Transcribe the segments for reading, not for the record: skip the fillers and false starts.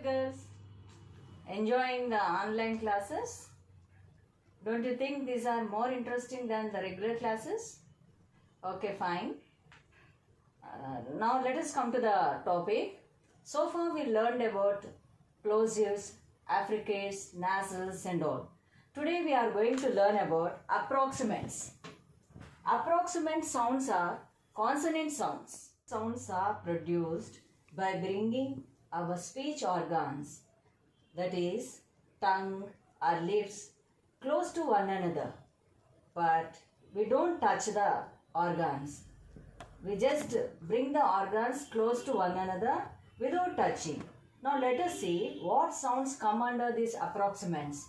Girls, enjoying the online classes? Don't you think these are more interesting than the regular classes? Okay, fine. Now let us come to the topic. So far we learned about plosives, affricates, nasals and all. Today we are going to learn about approximants. Approximant sounds are consonant sounds. Sounds are produced by bringing our speech organs, that is, tongue or lips, close to one another. But we don't touch the organs. We just bring the organs close to one another without touching. Now let us see what sounds come under these approximants.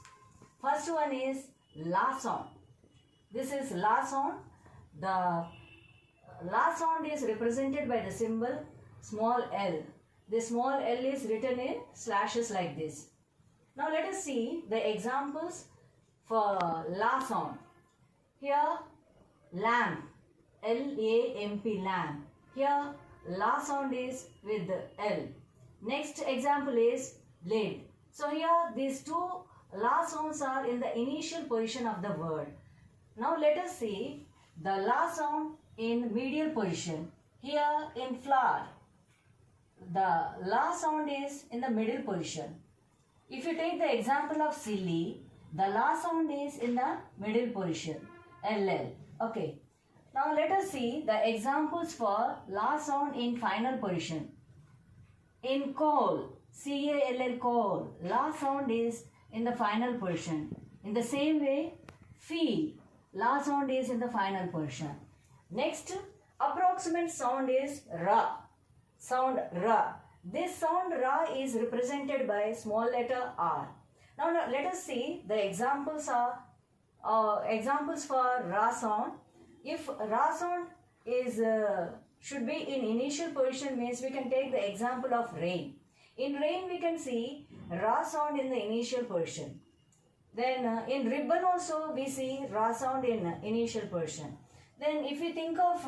First one is la sound. This is la sound. The la sound is represented by the symbol small l. The small l is written in slashes like this. Now let us see the examples for la sound. Here lamp, L-A-M-P, lamp. Here la sound is with L. Next example is lid. So here these two la sounds are in the initial position of the word. Now let us see the la sound in medial position. Here in flower, the la sound is in the middle position. If you take the example of silly, the la sound is in the middle position, LL. Okay. Now let us see the examples for la sound in final position. In call, C-A-L-L, call, la sound is in the final position. In the same way, feel, la sound is in the final position. Next, approximate sound is ra. Sound ra. This sound ra is represented by small letter r. Now let us see the examples are examples for ra sound. If ra sound is should be in initial position, means we can take the example of rain. In rain we can see ra sound in the initial position. Then in ribbon also we see ra sound in initial position. Then if you think of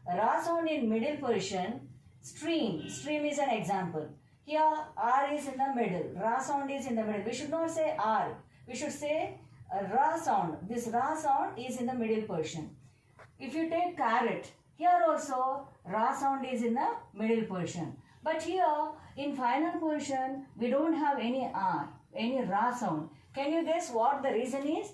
ra sound in middle position, stream is an example. Here R is in the middle, ra sound is in the middle. We should not say R, we should say ra sound. This ra sound is in the middle position. If you take carrot, here also ra sound is in the middle position. But here in final position we don't have any R, any ra sound. Can you guess what the reason is?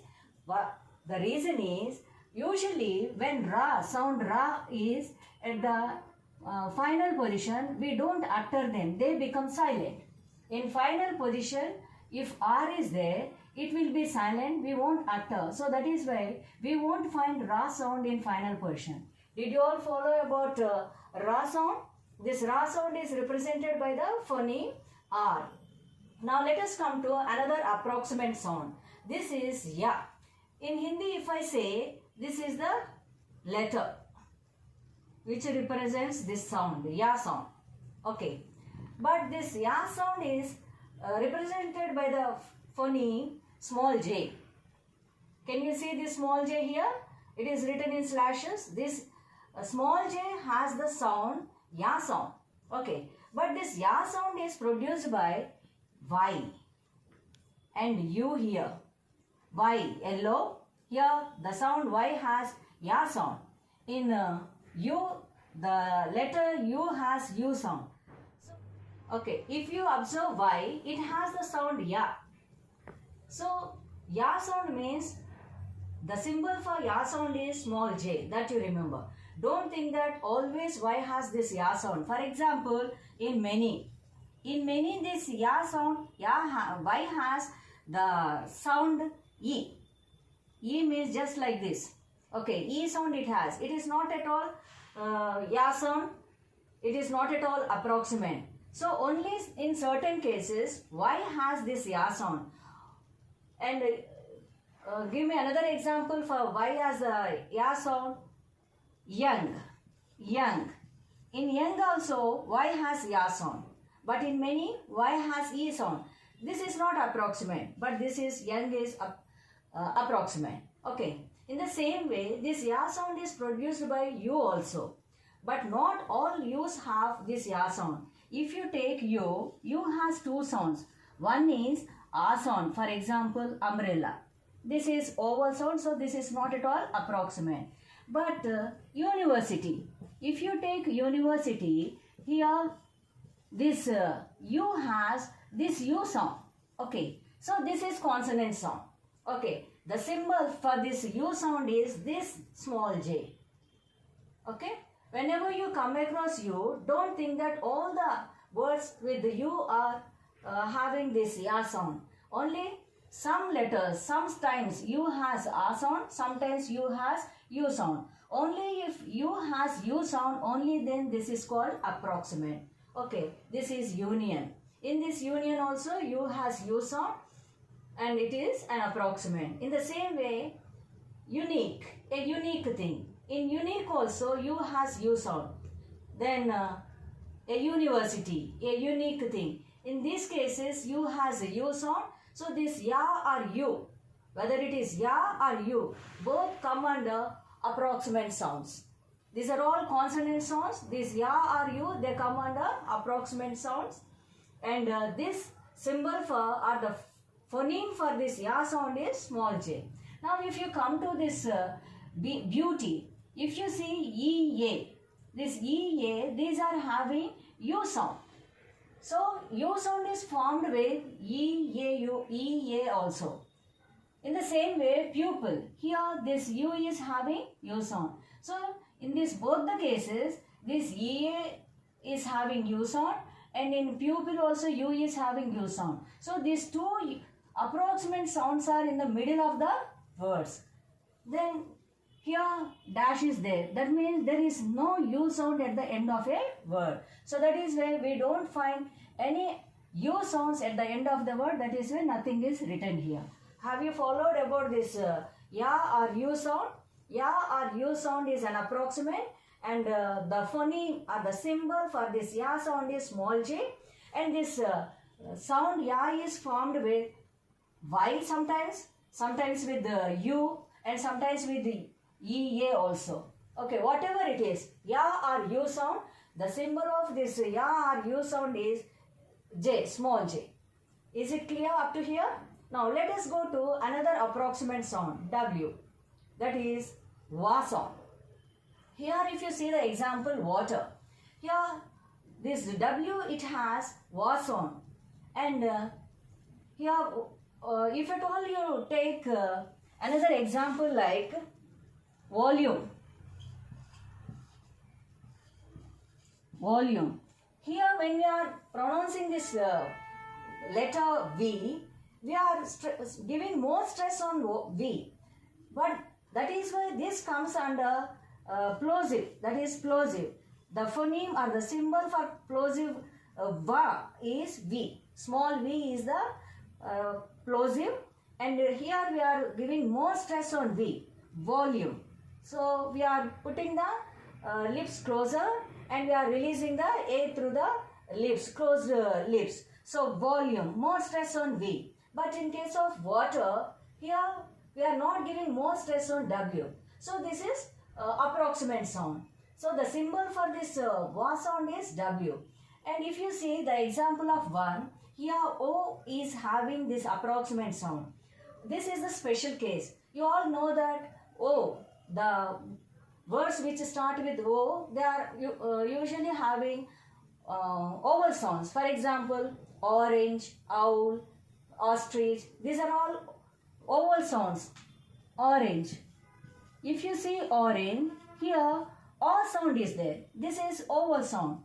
The reason is usually when ra sound ra is at the final position, we don't utter them, they become silent. In final position, if R is there, it will be silent, we won't utter. So that is why we won't find ra sound in final position. Did you all follow about ra sound? This ra sound is represented by the phoneme R. Now let us come to another approximate sound. This is ya. In Hindi, if I say, this is the letter which represents this sound, ya sound. Okay. But this ya sound is represented by the phoneme small j. Can you see this small j here? It is written in slashes. This small j has the sound ya sound. Okay. But this ya sound is produced by y and u here. Y, yellow. Here the sound y has ya sound. In U, the letter U has U sound. Okay, if you observe Y, it has the sound Ya. So, Ya sound means the symbol for Ya sound is small j, that you remember. Don't think that always Y has this Ya sound. For example, in many this Ya sound, Y has the sound E. E means just like this. Okay, E sound it has. It is not at all ya sound. It is not at all approximate. So only in certain cases Y has this ya sound. And give me another example for Y as a ya sound. Young. Young. In young also Y has ya sound. But in many Y has E sound. This is not approximate, but this is young is approximate. Okay. In the same way, this ya sound is produced by U also. But not all U's have this ya sound. if you take U has two sounds. One is A sound, for example, umbrella. This is oval sound, so this is not at all approximate. But university, if you take university, here this U has this U sound. Okay, so this is consonant sound. Okay, the symbol for this U sound is this small j. Okay, whenever you come across U, don't think that all the words with the U are having this ya sound. Only some letters, sometimes U has a sound, sometimes U has U sound. Only if U has U sound, only then this is called approximate. Okay, this is union. In this union also U has U sound and it is an approximate. In the same way, unique, a unique thing. In unique also U has U sound. Then a university, a unique thing. In these cases U has a U sound. So this ya or U, whether it is ya or U, both come under approximate sounds. These are all consonant sounds. This ya or U, they come under approximate sounds. And this symbol for or the phoneme for this ya sound is small j. Now if you come to this beauty, if you see EA, this EA, these are having U sound. So U sound is formed with EAU, EA also. In the same way, pupil, here this U is having U sound. So in this both the cases, this EA is having U sound and in pupil also U is having U sound. So these two approximate sounds are in the middle of the words. Then here dash is there. That means there is no U sound at the end of a word. So that is why we don't find any U sounds at the end of the word. That is why nothing is written here. Have you followed about this ya or U sound? Ya or U sound is an approximate and the phoneme or the symbol for this ya sound is small j and this sound ya is formed with Y sometimes with the U and sometimes with the EA also. Okay, whatever it is, ya or U sound, the symbol of this ya or U sound is J, small j. Is it clear up to here? Now let us go to another approximate sound, W. That is wa sound. Here if you see the example water, here this W it has wa sound and here if at all you take another example like volume. Volume. Here when we are pronouncing this letter V, we are giving more stress on V. But that is why this comes under plosive, that is plosive. The phoneme or the symbol for plosive va is V. Small v is the plosive and here we are giving more stress on V, volume. So we are putting the lips closer and we are releasing the A through the lips, closed lips. So volume, more stress on V. But in case of water, here we are not giving more stress on W. So this is approximate sound. So the symbol for this wa sound is W. And if you see the example of 1, here O is having this approximate sound. This is the special case. You all know that O, the words which start with O, they are usually having oval sounds. For example, orange, owl, ostrich. These are all oval sounds. Orange. If you see orange, here O sound is there. This is oval sound.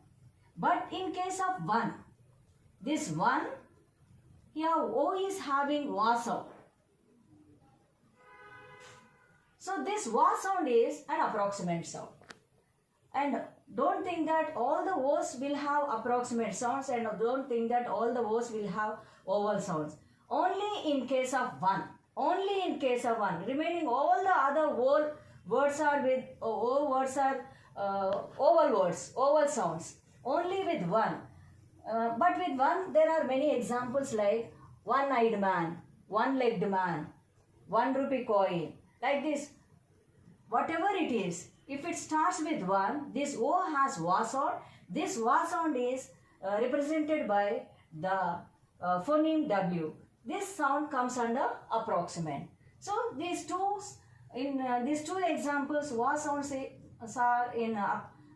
But in case of 1, this 1, here O is having wa sound. So this wa sound is an approximate sound. And don't think that all the O's will have approximate sounds and don't think that all the O's will have oval sounds. Only in case of 1. Only in case of 1. Remaining all the other words are with O words are oval words, oval sounds. Only with 1. But with 1 there are many examples like one-eyed man, one-legged man, 1 rupee coin. Like this, whatever it is, if it starts with 1, this O has wa sound. This wa sound is represented by the phoneme W. This sound comes under approximant. So these two examples, was sounds are in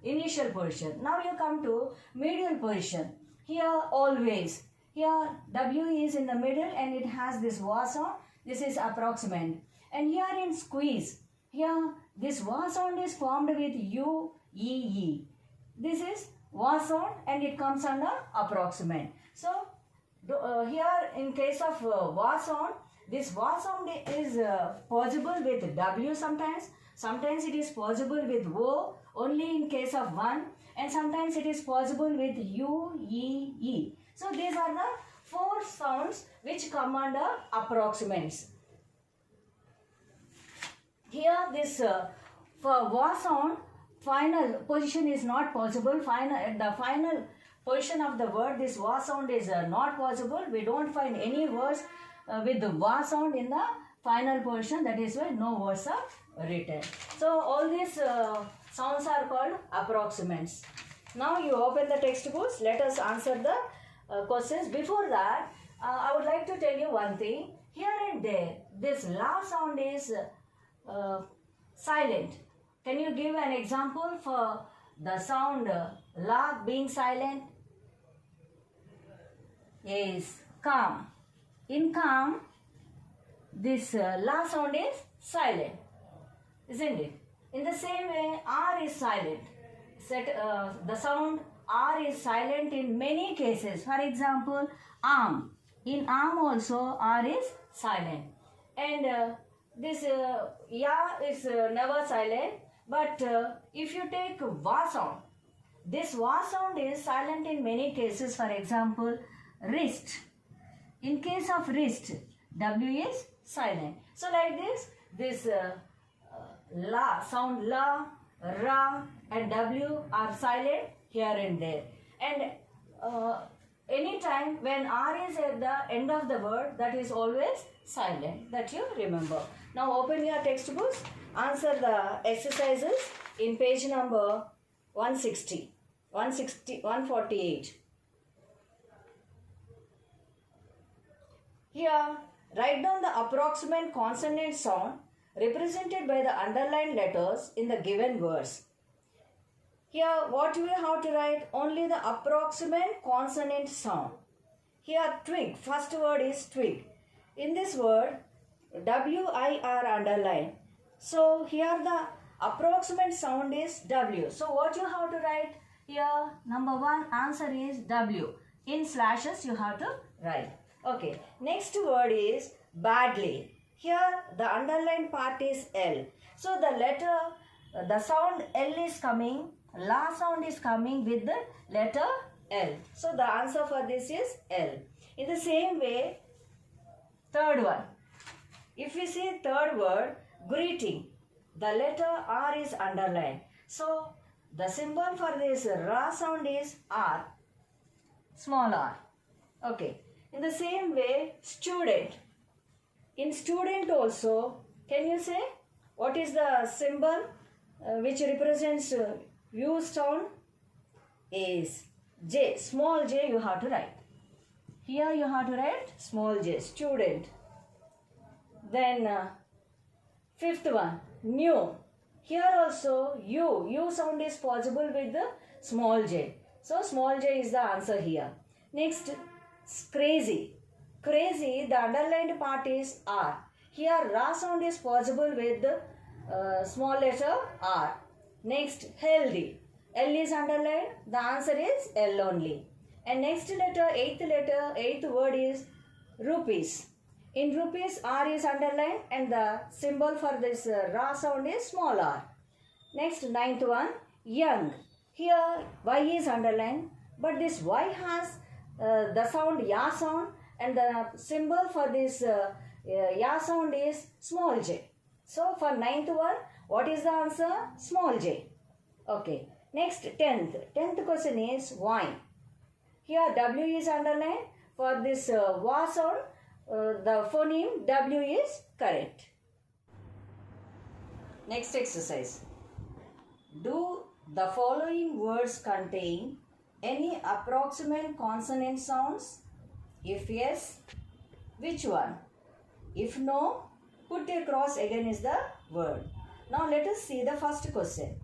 initial position. Now you come to medial position. Here always, here W is in the middle and it has this was sound. This is approximant. And here in squeeze, here this was sound is formed with U, E, E. This is was sound and it comes under approximant. So here in case of was sound, this was sound is possible with W sometimes. Sometimes it is possible with O only in case of one, and sometimes it is possible with U, E, E. So these are the four sounds which come under approximants. Here this for was sound, final position is not possible. The final position of the word, this was sound is not possible. We don't find any words with the was sound in the final position. That is why no words are written. So all these sounds are called approximants. Now you open the textbooks. Let us answer the questions. Before that, I would like to tell you one thing. Here and there, this la sound is silent. Can you give an example for the sound la being silent? Yes, calm. In calm, this la sound is silent, isn't it? In the same way, R is silent. The sound R is silent in many cases. For example, arm. In arm also R is silent. And this ya is never silent. But if you take va sound, this va sound is silent in many cases. For example, wrist. In case of wrist, W is silent. So like this la sound la, ra and W are silent here and there. And anytime when R is at the end of the word, that is always silent. That you remember. Now open your textbooks. Answer the exercises in page number 148. Here, write down the approximate consonant sound represented by the underlined letters in the given words. Here, what we have to write? Only the approximate consonant sound. Here, twig. First word is twig. In this word, W-I-R underlined. So, here the approximate sound is W. So, what you have to write? Here, number one answer is W. In slashes, you have to write. Okay. Next word is badly. Here, the underlined part is L. So, the sound L is coming. La sound is coming with the letter L. So, the answer for this is L. In the same way, third one. If we see third word, greeting, the letter R is underlined. So, the symbol for this ra sound is R, small r. Okay. In the same way, student. In student also, can you say what is the symbol which represents U sound? Is J. Small j you have to write. Here you have to write small j, student. Then fifth one, new. Here also U sound is possible with the small j. So small j is the answer here. Next, crazy. Crazy, the underlined part is R. Here ra sound is possible with the small letter R. Next, healthy. L is underlined. The answer is L only. And next letter, eighth word is rupees. In rupees, R is underlined and the symbol for this ra sound is small r. Next, ninth one, young. Here, Y is underlined, but this Y has the sound ya sound and the symbol for this ya sound is small j. So, for ninth one, what is the answer? Small j. Okay. Next, 10th. 10th question is wine. Here, W is underlined. For this wa sound, the phoneme W is correct. Next exercise. Do the following words contain any approximate consonant sounds? If yes, which one? If no, put a cross against the word. Now let us see the first question.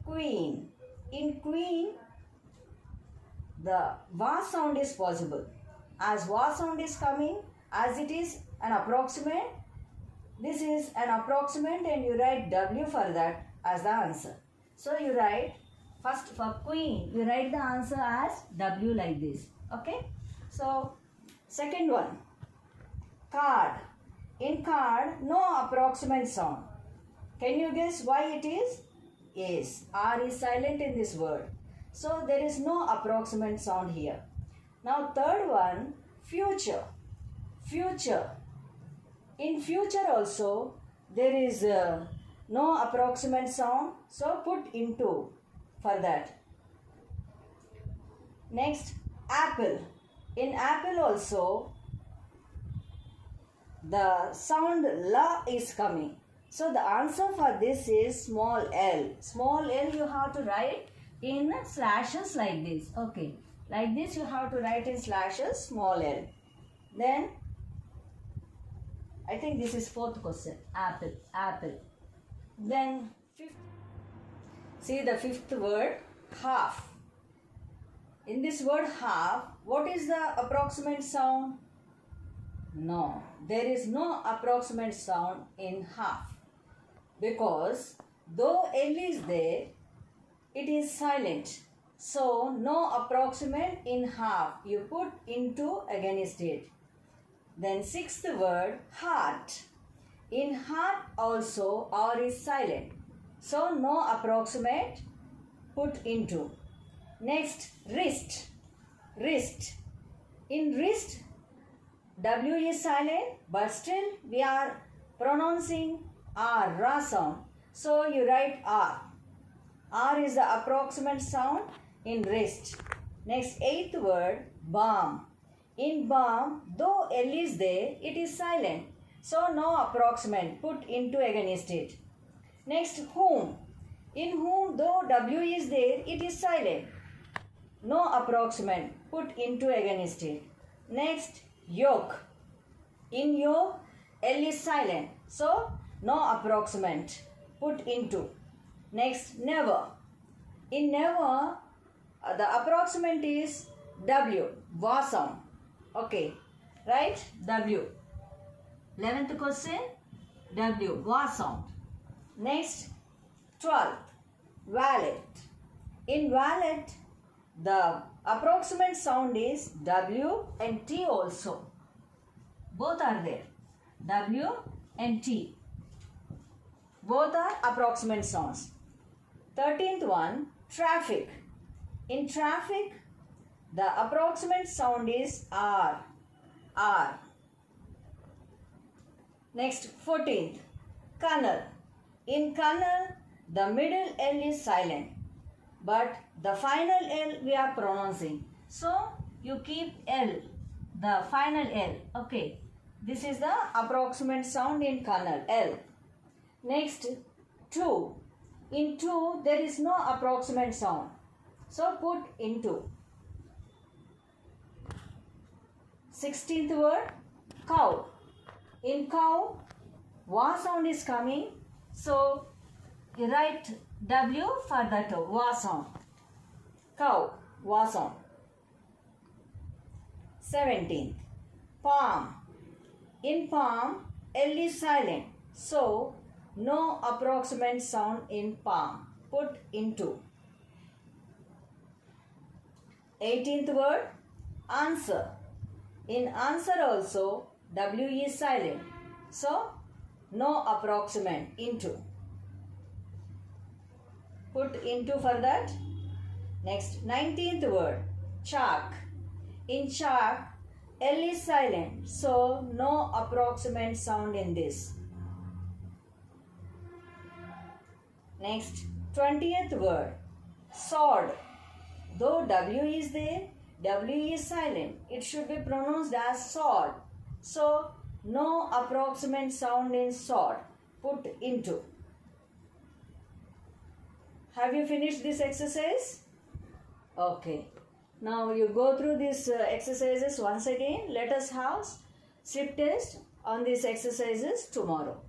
Queen. In queen, the va sound is possible. As va sound is coming, as it is an approximate, this is an approximate and you write W for that as the answer. So you write, first for queen, you write the answer as W like this. Okay. So second one, card. In card, no approximate sound. Can you guess why it is? Yes, R is silent in this word. So there is no approximate sound here. Now third one, future. Future. In future also, there is no approximate sound. So put into for that. Next, apple. In apple also, the sound la is coming. So the answer for this is small l. Small l you have to write in slashes like this. Okay. Like this you have to write in slashes small l. Then I think this is fourth question. Apple. Apple. Then fifth. See the fifth word, half. In this word half, what is the approximate sound? No, there is no approximate sound in half. Because though L is there, it is silent. So no approximate in half. You put into against it. Then sixth word, heart. In heart also R is silent. So no approximate, put into. Next, wrist. Wrist. In wrist, W is silent, but still we are pronouncing R, Ra sound. So you write R. R is the approximate sound in wrist. Next, eighth word, balm. In balm, though L is there, it is silent. So no approximate, put into against it. Next, whom. In whom, though W is there, it is silent. No approximate, put into against it. Next, yoke. In yoke, L is silent. So no approximate, put into. Next, never. In never, the approximate is W, va sound. Okay, right? W. 11th question, W, va sound. Next, 12th, wallet. In wallet, the approximate sound is W and T also. Both are there. W and T. Both are approximate sounds. 13th one, traffic. In traffic, the approximate sound is R. R. Next, 14th, kernel. In kernel, the middle L is silent, but the final L we are pronouncing. So, you keep L, the final L. Okay, this is the approximate sound in kernel, L. Next, 2. In 2, there is no approximate sound. So, put into. 16th word, cow. In cow, va sound is coming. So, you write W for that va sound. Cow, va sound. 17th, palm. In palm, L is silent. So, no approximate sound in palm. Put into. 18th word, answer. In answer also, W is silent. So, no approximate, into. Put into for that. Next, 19th word, chalk. In chalk, L is silent. So, no approximate sound in this. Next, 20th word, sword. Though W is there, W is silent. It should be pronounced as sword. So, no approximate sound in sword. Put into. Have you finished this exercise? Okay. Now you go through these exercises once again. Let us have slip test on these exercises tomorrow.